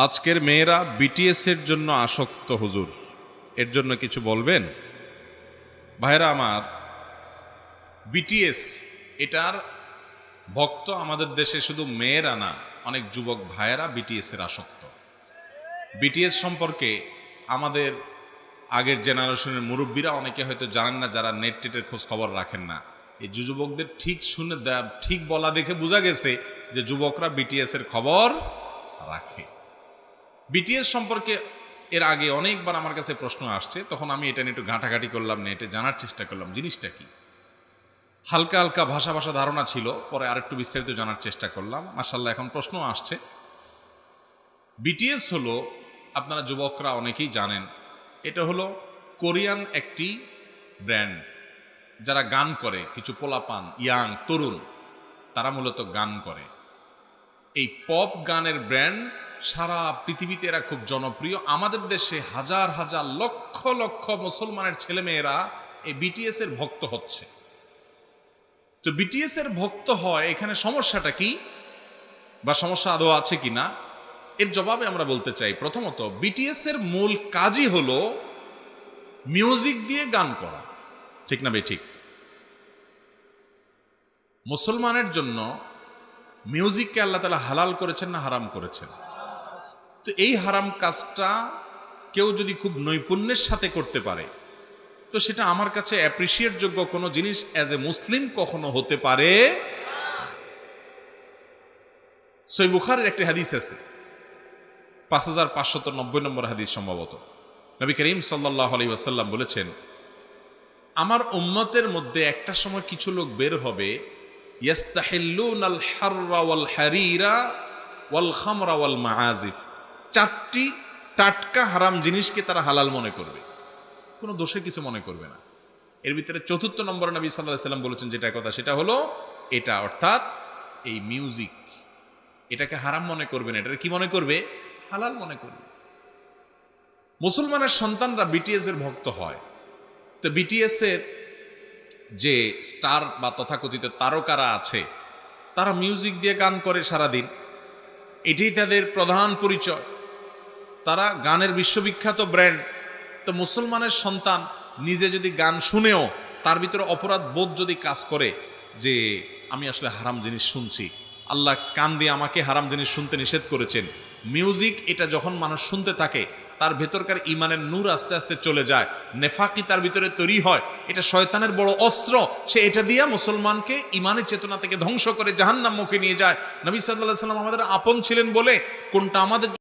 আজকের মেয়েরা বিটিএস এর জন্য আসক্ত হুজুর, এর জন্য কিছু বলবেন? ভাইরা আমার, বিটিএস এটার ভক্ত আমাদের দেশে শুধু মেয়েরা না, অনেক যুবক ভাইয়েরা বিটিএস এর আসক্ত। বিটিএস সম্পর্কে আমাদের আগের জেনারেশনের মুরব্বীরা অনেকে হয়তো জানেন না, যারা নেট টেটের খোঁজ খবর রাখেন না। এই যুবকদের ঠিক শুনে ঠিক বলা দেখে বোঝা গেছে যে যুবকরা বিটিএস এর খবর রাখে। বিটিএস সম্পর্কে এর আগে অনেকবার আমার কাছে প্রশ্ন আসছে, তখন আমি এটা নিয়ে একটু ঘাঁটাঘাঁটি করলাম, নেটে জানার চেষ্টা করলাম জিনিসটা কি। হালকা হালকা ভাষা ধারণা ছিল, পরে আরেকটু বিস্তারিত জানার চেষ্টা করলাম। মাশাআল্লাহ, এখন প্রশ্ন আসছে। বিটিএস হলো, আপনারা যুবকরা অনেকেই জানেন, এটা হলো কোরিয়ান একটি ব্র্যান্ড, যারা গান করে, কিছু পোলাপান ইয়াং তরুণ, তারা মূলত গান করে। এই পপ গানের ব্র্যান্ড সারা পৃথিবীতে এরা খুব জনপ্রিয়। আমাদের দেশে হাজার হাজার লক্ষ লক্ষ মুসলমানের ছেলেমেয়েরা এই বিটিএস এর ভক্ত হচ্ছে। তো বিটিএস এর ভক্ত হয়, এখানে সমস্যাটা কি বা সমস্যা আদৌ আছে কিনা, এর জবাবে আমরা বলতে চাই, প্রথমত বিটিএস এর মূল কাজই হলো মিউজিক দিয়ে গান করা, ঠিক না ভাই? ঠিক। মুসলমানের জন্য মিউজিককে আল্লাহ তাআলা হালাল করেছেন না হারাম করেছেন? তো এই হারাম কাজটা কেউ যদি খুব নৈপুণ্যের সাথে করতে পারে, তো সেটা আমার কাছে অ্যাপ্রিসিয়েট যোগ্য কোনো জিনিস অ্যাজ এ মুসলিম কখনো হতে পারে। সহিহ বুখারীর একটি হাদিস আছে, 5590 নম্বর হাদিস সম্ভবত। নবী করিম সাল্লাল্লাহু আলাইহি ওয়াসাল্লাম বলেছেন, আমার উম্মতের মধ্যে একটা সময় কিছু লোক বের হবে, ইয়াস্তাহিল্লুনাল হাররা ওয়াল হারিরা ওয়াল খামরা ওয়াল মাআজিফ, চারটি টাটকা হারাম জিনিসকে তারা হালাল মনে করবে, কোনো দোষের কিছু মনে করবে না। এর ভিতরে চতুর্থ নম্বরে নবী সাল্লাল্লাহু আলাইহি ওয়াসাল্লাম বলেছেন যেটা কথা, সেটা হলো এটা, অর্থাৎ এই মিউজিক, এটাকে হারাম মনে করবে না, এটাকে কি মনে করবে? হালাল মনে করবে। মুসলমানের সন্তানরা বিটিএস এর ভক্ত হয়। তো বিটিএস এর যে স্টার বা তথাকথিত তারকারা আছে, তারা মিউজিক দিয়ে গান করে সারাদিন, এটাই তাদের প্রধান পরিচয়। তারা গানের বিশ্ববিখ্যাত ব্র্যান্ড। তো মুসলমানের সন্তান নিজে যদি গান শুনেও তার ভিতরে অপরাধ বোধ যদি কাজ করে যে আমি আসলে হারাম জিনিস শুনছি, আল্লাহ কান দিয়ে আমাকে হারাম জিনিস শুনতে নিষেধ করেছেন, মিউজিক এটা যখন মানুষ শুনতে থাকে, তার ভেতরকার ইমানের নূর আস্তে আস্তে চলে যায়, নেফাকি তার ভিতরে তৈরি হয়। এটা শয়তানের বড় অস্ত্র, সে এটা দিয়ে মুসলমানকে ইমানের চেতনা থেকে ধ্বংস করে জাহান্নাম মুখে নিয়ে যায়। নবী সাল্লাল্লাহু আলাইহি ওয়াসাল্লাম আমাদের আপন ছিলেন বলে কোনটা আমাদের